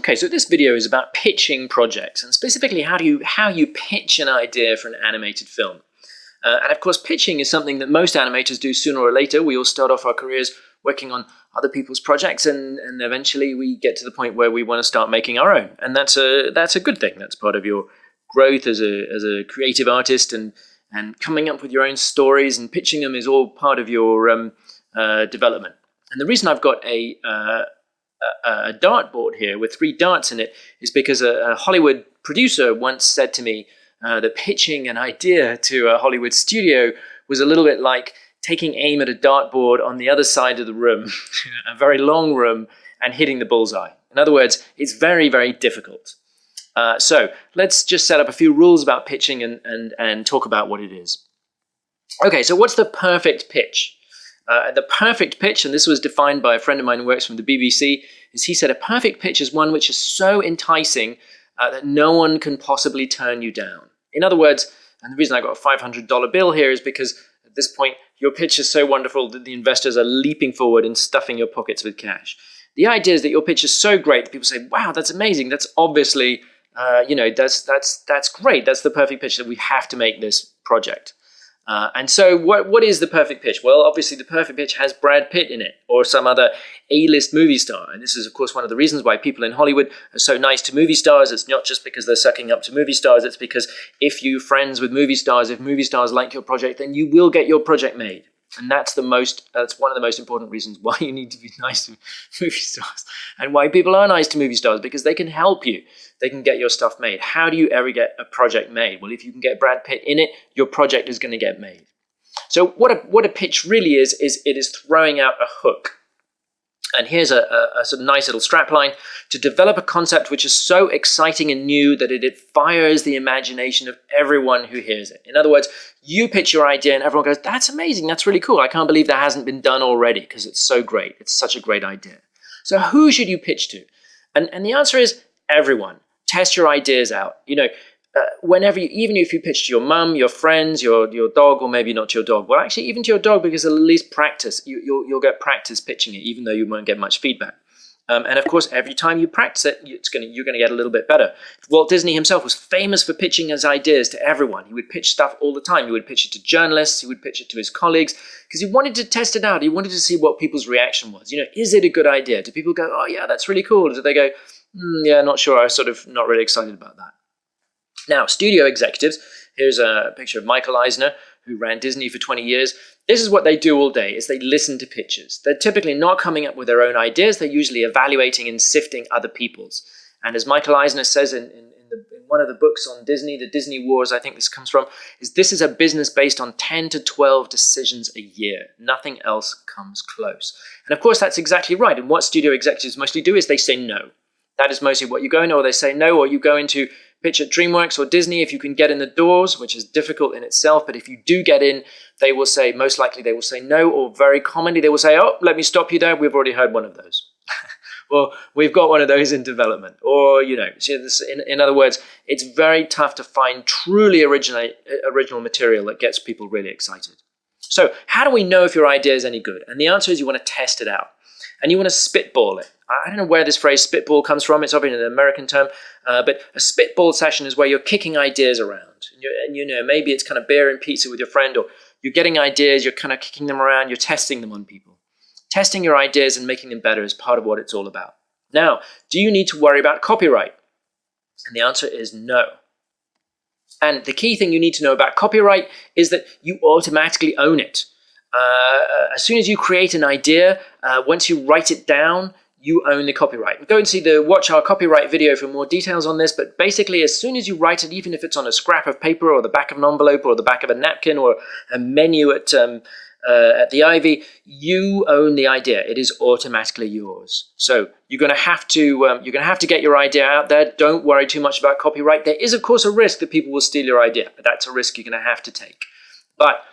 Okay, so this video is about pitching projects, and specifically how you pitch an idea for an animated film. And of course, pitching is something that most animators do sooner or later. We all start off our careers working on other people's projects, and eventually we get to the point where we want to start making our own. And that's a good thing. That's part of your growth as a creative artist, and coming up with your own stories and pitching them is all part of your development. And the reason I've got a dartboard here with 3 darts in it is because a Hollywood producer once said to me that pitching an idea to a Hollywood studio was a little bit like taking aim at a dartboard on the other side of the room, a very long room, and hitting the bullseye. In other words, it's very, very difficult. So let's just set up a few rules about pitching and talk about what it is. Okay, so what's the perfect pitch? The perfect pitch, and this was defined by a friend of mine who works from the BBC, is he said a perfect pitch is one which is so enticing that no one can possibly turn you down. In other words, and the reason I got a $500 bill here is because at this point your pitch is so wonderful that the investors are leaping forward and stuffing your pockets with cash. The idea is that your pitch is so great that people say, wow, that's amazing. That's obviously, that's great. That's the perfect pitch, that we have to make this project. And so what is the perfect pitch? Well, obviously the perfect pitch has Brad Pitt in it, or some other A-list movie star. And this is, of course, one of the reasons why people in Hollywood are so nice to movie stars. It's not just because they're sucking up to movie stars. It's because if you're friends with movie stars, if movie stars like your project, then you will get your project made. And that's one of the most important reasons why you need to be nice to movie stars, and why people are nice to movie stars, because they can help you. They can get your stuff made. How do you ever get a project made? Well, if you can get Brad Pitt in it, your project is going to get made. So what a pitch really is it is throwing out a hook. And here's a sort of nice little strapline: to develop a concept which is so exciting and new that it fires the imagination of everyone who hears it. In other words, you pitch your idea and everyone goes, that's amazing, that's really cool. I can't believe that hasn't been done already, because it's so great. It's such a great idea. So who should you pitch to? And the answer is everyone. Test your ideas out. Even if you pitch to your mum, your friends, your dog, or maybe not to your dog. Well, actually, even to your dog, because at least practice. You'll get practice pitching it, even though you won't get much feedback. And of course, every time you practice it, you're going to get a little bit better. Walt Disney himself was famous for pitching his ideas to everyone. He would pitch stuff all the time. He would pitch it to journalists. He would pitch it to his colleagues, because he wanted to test it out. He wanted to see what people's reaction was. Is it a good idea? Do people go, oh yeah, that's really cool? Or do they go, yeah, not sure. I'm sort of not really excited about that. Now, studio executives, here's a picture of Michael Eisner, who ran Disney for 20 years. This is what they do all day, is they listen to pitches. They're typically not coming up with their own ideas. They're usually evaluating and sifting other people's. And as Michael Eisner says in one of the books on Disney, the Disney Wars, I think this comes from, this is a business based on 10 to 12 decisions a year. Nothing else comes close. And of course, that's exactly right. And what studio executives mostly do is they say no. That is mostly what you go in, or they say no, or you go into pitch at DreamWorks or Disney if you can get in the doors, which is difficult in itself. But if you do get in, they will say, most likely they will say no, or very commonly they will say, oh, let me stop you there. We've already heard one of those. Or we've got one of those in development. Or, in other words, it's very tough to find truly original material that gets people really excited. So how do we know if your idea is any good? And the answer is you want to test it out. And you want to spitball it. I don't know where this phrase spitball comes from. It's obviously an American term. But a spitball session is where you're kicking ideas around. And maybe it's kind of beer and pizza with your friend, or you're getting ideas, you're kind of kicking them around, you're testing them on people. Testing your ideas and making them better is part of what it's all about. Now, do you need to worry about copyright? And the answer is no. And the key thing you need to know about copyright is that you automatically own it. As soon as you create an idea, once you write it down, you own the copyright. Go and watch our copyright video for more details on this, but basically as soon as you write it, even if it's on a scrap of paper or the back of an envelope or the back of a napkin or a menu at the Ivy, you own the idea. It is automatically yours. So you're going to have to get your idea out there. Don't worry too much about copyright. There is, of course, a risk that people will steal your idea, but that's a risk you're going to have to take. But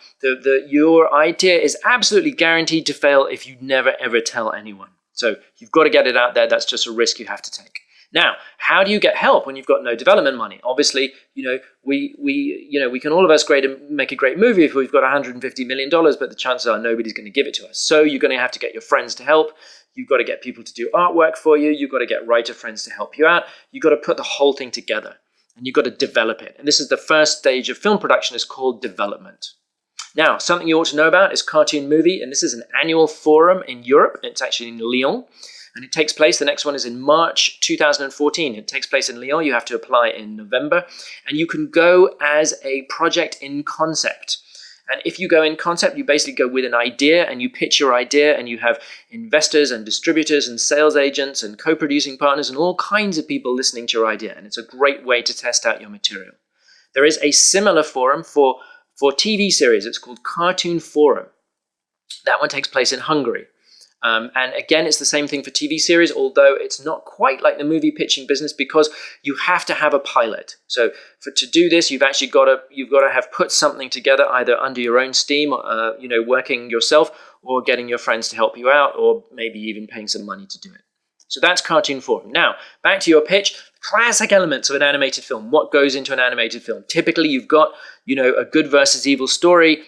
your idea is absolutely guaranteed to fail if you never, ever tell anyone. So you've got to get it out there. That's just a risk you have to take. Now, how do you get help when you've got no development money? Obviously, we can all of us make a great movie if we've got $150 million, but the chances are nobody's going to give it to us. So you're going to have to get your friends to help. You've got to get people to do artwork for you. You've got to get writer friends to help you out. You've got to put the whole thing together, and you've got to develop it. And this is the first stage of film production. Is called development. Now, something you ought to know about is Cartoon Movie, and this is an annual forum in Europe. It's actually in Lyon, and it takes place, the next one is in March 2014. It takes place in Lyon. You have to apply in November, and you can go as a project in concept. And if you go in concept, you basically go with an idea and you pitch your idea, and you have investors and distributors and sales agents and co-producing partners and all kinds of people listening to your idea. And it's a great way to test out your material. There is a similar forum for TV series. It's called Cartoon Forum. That one takes place in Hungary. And again, it's the same thing for TV series, although it's not quite like the movie pitching business, because you have to have a pilot. So to do this, you've got to have put something together, either under your own steam, working yourself, or getting your friends to help you out, or maybe even paying some money to do it. So that's Cartoon Forum. Now, back to your pitch. Classic elements of an animated film. What goes into an animated film? Typically, you've got, a good versus evil story,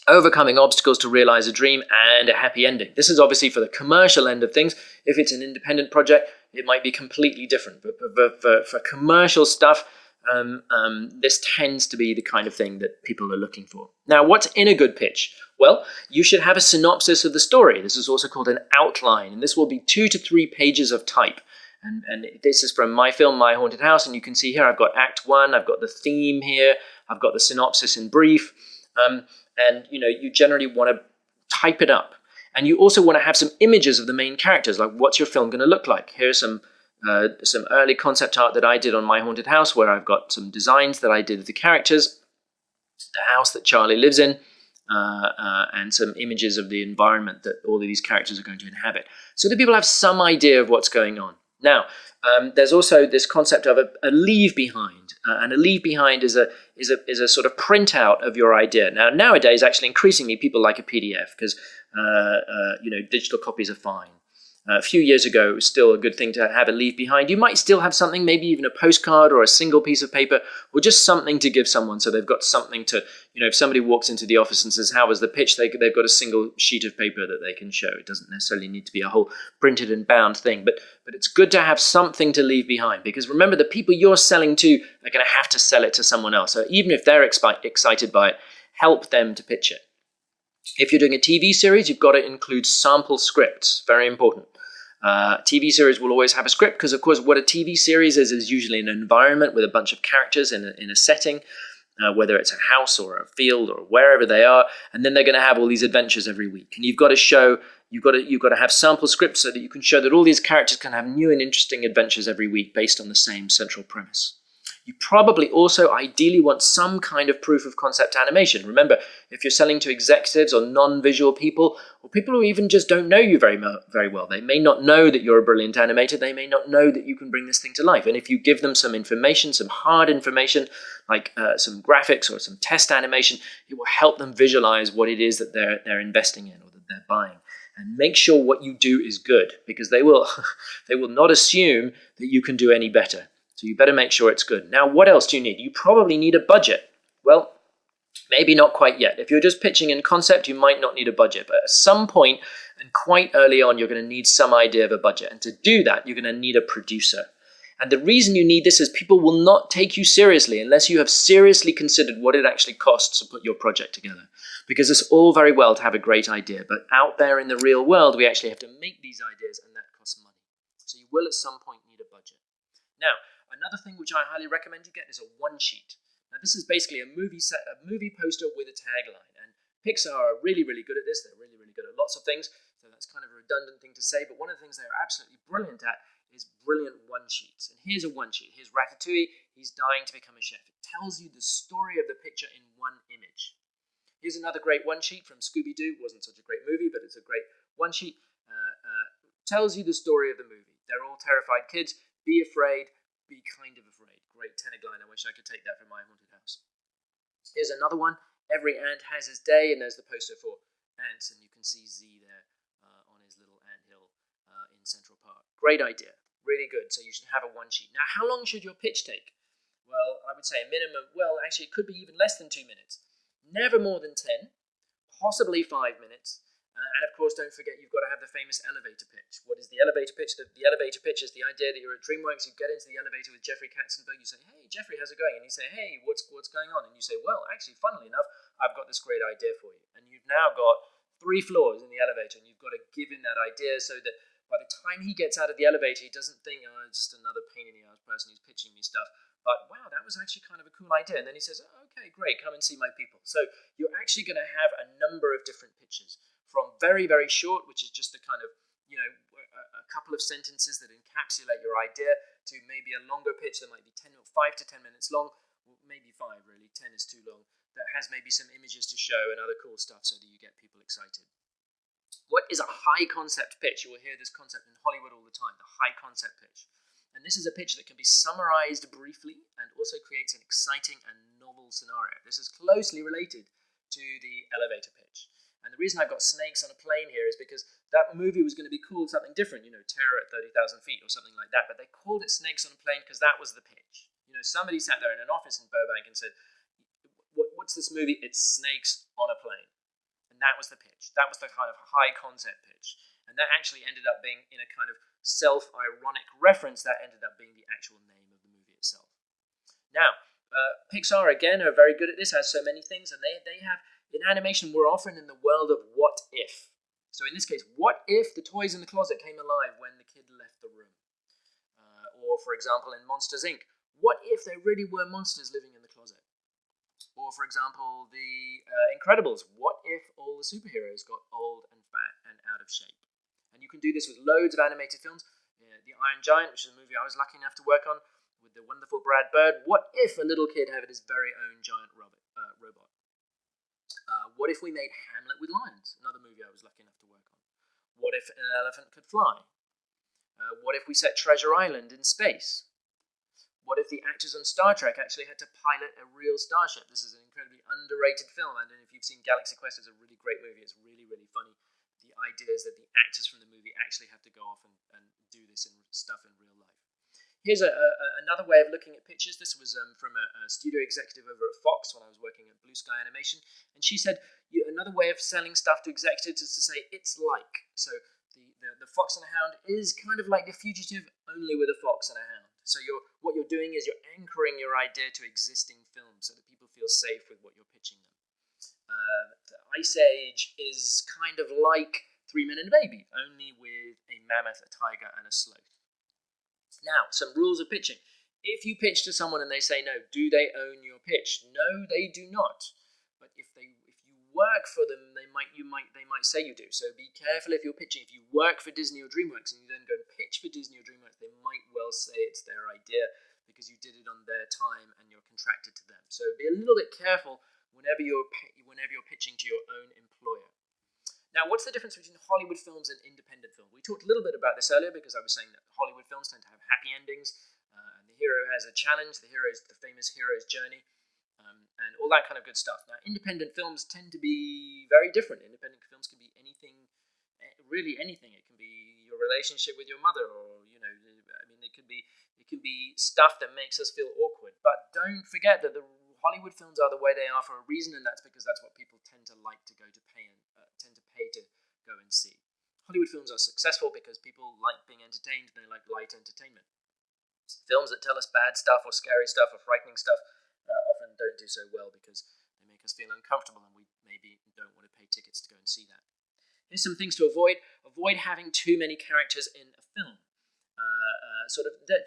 overcoming obstacles to realize a dream, and a happy ending. This is obviously for the commercial end of things. If it's an independent project, it might be completely different. But for commercial stuff, this tends to be the kind of thing that people are looking for. Now, what's in a good pitch? Well, you should have a synopsis of the story. This is also called an outline, and this will be 2 to 3 pages of type. And this is from my film, My Haunted House, and you can see here I've got Act 1, I've got the theme here, I've got the synopsis in brief, and you generally want to type it up. And you also want to have some images of the main characters, like what's your film going to look like? Here's some early concept art that I did on My Haunted House, where I've got some designs that I did of the characters, the house that Charlie lives in, and some images of the environment that all of these characters are going to inhabit, so that people have some idea of what's going on. Now, there's also this concept of a leave behind, and a leave behind is a sort of printout of your idea. Now, nowadays, actually, increasingly, people like a PDF because digital copies are fine. A few years ago, it was still a good thing to have a leave behind. You might still have something, maybe even a postcard or a single piece of paper, or just something to give someone, so they've got something to, if somebody walks into the office and says, how was the pitch, they've got a single sheet of paper that they can show. It doesn't necessarily need to be a whole printed and bound thing, but it's good to have something to leave behind, because remember, the people you're selling to are going to have to sell it to someone else. So even if they're excited by it, help them to pitch it. If you're doing a TV series, you've got to include sample scripts. Very important. TV series will always have a script, because, of course, what a TV series is usually an environment with a bunch of characters in a setting, whether it's a house or a field or wherever they are, and then they're going to have all these adventures every week. And you've got to have sample scripts so that you can show that all these characters can have new and interesting adventures every week based on the same central premise. You probably also ideally want some kind of proof of concept animation. Remember, if you're selling to executives or non-visual people, or people who even just don't know you very well, they may not know that you're a brilliant animator, they may not know that you can bring this thing to life. And if you give them some information, some hard information, like some graphics or some test animation, it will help them visualize what it is that they're investing in or that they're buying. And make sure what you do is good, because they will not assume that you can do any better. So you better make sure it's good. Now, what else do you need? You probably need a budget. Well, maybe not quite yet. If you're just pitching in concept, you might not need a budget. But at some point, and quite early on, you're going to need some idea of a budget. And to do that, you're going to need a producer. And the reason you need this is people will not take you seriously unless you have seriously considered what it actually costs to put your project together. Because it's all very well to have a great idea, but out there in the real world, we actually have to make these ideas, and that costs money. So you will at some point need a budget. Now, another thing which I highly recommend you get is a one-sheet. Now, this is basically a movie poster with a tagline. And Pixar are really, really good at this. They're really, really good at lots of things. So that's kind of a redundant thing to say. But one of the things they are absolutely brilliant at is brilliant one-sheets. And here's a one-sheet. Here's Ratatouille. He's dying to become a chef. It tells you the story of the picture in one image. Here's another great one-sheet from Scooby-Doo. It wasn't such a great movie, but it's a great one-sheet. Tells you the story of the movie. They're all terrified kids. Be afraid. Be kind of afraid. Great tagline. I wish I could take that from My Haunted House. Here's another one. Every ant has his day, and there's the poster for ants, and you can see Z there on his little anthill in Central Park. Great idea. Really good. So you should have a one-sheet. Now, how long should your pitch take? Well, I would say a minimum, well, actually, it could be even less than 2 minutes. Never more than 10, possibly 5 minutes. And of course, don't forget, you've got to have the famous elevator pitch. What is the elevator pitch? The elevator pitch is the idea that you're at DreamWorks, you get into the elevator with Jeffrey Katzenberg, you say, hey, Jeffrey, how's it going? And you say, hey, what's going on? And you say, well, actually, funnily enough, I've got this great idea for you. And you've now got 3 floors in the elevator, and you've got to give him that idea so that by the time he gets out of the elevator, he doesn't think, oh, it's just another pain in the ass person who's pitching me stuff. But wow, that was actually kind of a cool idea. And then he says, oh, okay, great, come and see my people. So you're actually going to have a number of different pitches, from very, very short, which is just a kind of, a couple of sentences that encapsulate your idea, to maybe a longer pitch that might be 5 to 10 minutes long, maybe 5 really, 10 is too long, that has maybe some images to show and other cool stuff so that you get people excited. What is a high concept pitch? You will hear this concept in Hollywood all the time, the high concept pitch. And this is a pitch that can be summarized briefly and also creates an exciting and novel scenario. This is closely related to the elevator pitch. And the reason I've got snakes on a plane here is because that movie was going to be called something different, Terror at 30,000 feet or something like that. But they called it Snakes on a Plane because that was the pitch. Somebody sat there in an office in Burbank and said, what's this movie? It's Snakes on a Plane. And that was the pitch. That was the kind of high concept pitch. And that actually ended up being, in a kind of self-ironic reference, that ended up being the actual name of the movie itself. Now, Pixar, again, are very good at this, has so many things, and they have, in animation, we're often in the world of what if. So in this case, what if the toys in the closet came alive when the kid left the room? Or, for example, in Monsters, Inc., what if there really were monsters living in the closet? Or, for example, the Incredibles, what if all the superheroes got old and fat and out of shape? And you can do this with loads of animated films. The Iron Giant, which is a movie I was lucky enough to work on, with the wonderful Brad Bird. What if a little kid had his very own giant robot? What if we made Hamlet with lions? Another movie I was lucky enough to work on. What if an elephant could fly? What if we set Treasure Island in space? What if the actors on Star Trek actually had to pilot a real starship? This is an incredibly underrated film. I don't know if you've seen Galaxy Quest. It's a really great movie. It's really, really funny. The idea is that the actors from the movie actually have to go off and do this stuff in real life. Here's another way of looking at pictures. This was from a studio executive over at Fox when I was working at Blue Sky Animation. And she said, another way of selling stuff to executives is to say, it's like. So the Fox and the Hound is kind of like The Fugitive, only with a fox and a hound. So what you're doing is you're anchoring your idea to existing films so that people feel safe with what you're pitching them. The Ice Age is kind of like 3 Men and a Baby, only with a mammoth, a tiger, and a sloth. Now, some rules of pitching. If you pitch to someone and they say no, do they own your pitch? No, they do not. But if you work for them, they might say you do. So be careful if you're pitching. If you work for Disney or DreamWorks and you then go pitch for Disney or DreamWorks, they might well say it's their idea because you did it on their time and you're contracted to them. So be a little bit careful whenever you're pitching to your own employer. Now, what's the difference between Hollywood films and independent film? We talked a little bit about this earlier because I was saying that Hollywood films tend to have happy endings, and the hero has a challenge, the famous hero's journey, and all that kind of good stuff. Now, independent films tend to be very different. Independent films can be anything, really anything. It can be your relationship with your mother, or it could be stuff that makes us feel awkward. But don't forget that the Hollywood films are the way they are for a reason, and that's because that's what people tend to like to go to pay to go and see. Hollywood films are successful because people like being entertained, they like light entertainment. Films that tell us bad stuff or scary stuff or frightening stuff often don't do so well because they make us feel uncomfortable and we maybe don't want to pay tickets to go and see that. Here's some things to avoid. Avoid having too many characters in a film.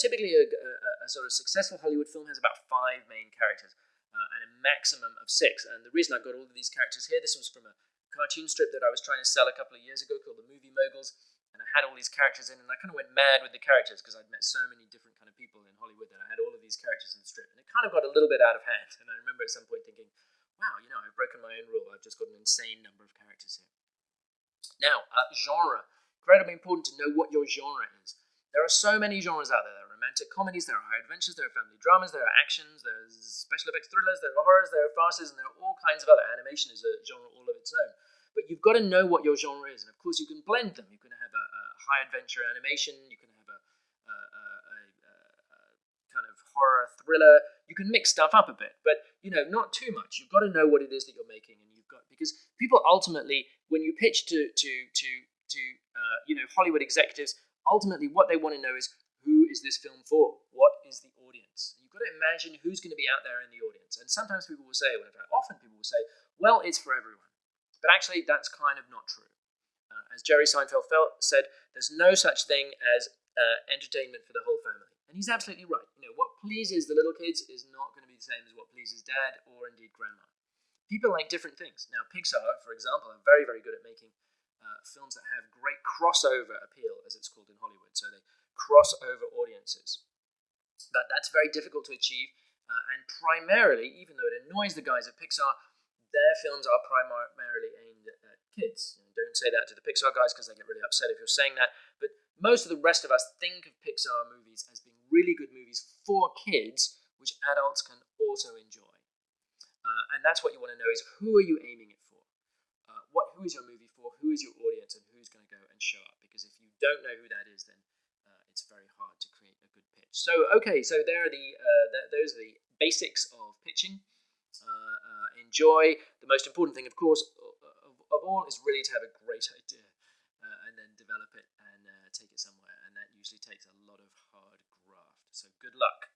Typically a sort of successful Hollywood film has about 5 main characters and a maximum of 6. And the reason I've got all of these characters here, this was from a cartoon strip that I was trying to sell a couple of years ago called The Movie Moguls, and I had all these characters in, and I kind of went mad with the characters because I'd met so many different kind of people in Hollywood that I had all of these characters in the strip, and it kind of got a little bit out of hand. And I remember at some point thinking, wow, I've broken my own rule. I've just got an insane number of characters here. Now, genre. Incredibly important to know what your genre is. There are so many genres out there. There are romantic comedies, there are high adventures, there are family dramas, there are actions, there's special effects thrillers, there are horrors, there are farces, and there are all kinds of other. Animation is a genre all of its own. But you've got to know what your genre is. And of course, you can blend them. You can have a high adventure animation, you can have a kind of horror thriller. You can mix stuff up a bit, but not too much. You've got to know what it is that you're making, and because people ultimately when you pitch to Hollywood executives, ultimately what they want to know is, who is this film for? What is the audience? You've got to imagine who's going to be out there in the audience. And sometimes people will say, well, in fact, often people will say, well, it's for everyone. But actually, that's kind of not true. As Jerry Seinfeld said, there's no such thing as entertainment for the whole family. And he's absolutely right. What pleases the little kids is not going to be the same as what pleases dad or indeed grandma. People like different things. Now, Pixar, for example, are very, very good at making films that have great crossover appeal, as it's called in Hollywood. So they cross over audiences. That's very difficult to achieve. And primarily, even though it annoys the guys at Pixar, their films are primarily aimed at kids. Don't say that to the Pixar guys because they get really upset if you're saying that. But most of the rest of us think of Pixar movies as being really good movies for kids, which adults can also enjoy. And that's what you want to know is, who are you aiming it for? Who is your movie for? Who is your audience? And who's going to go and show up? Because if you don't know who that is, then it's very hard to create a good pitch. So, okay, so there are those are the basics of pitching. Enjoy. The most important thing, of course, of all, is really to have a great idea and then develop it and take it somewhere. And that usually takes a lot of hard graft. So good luck.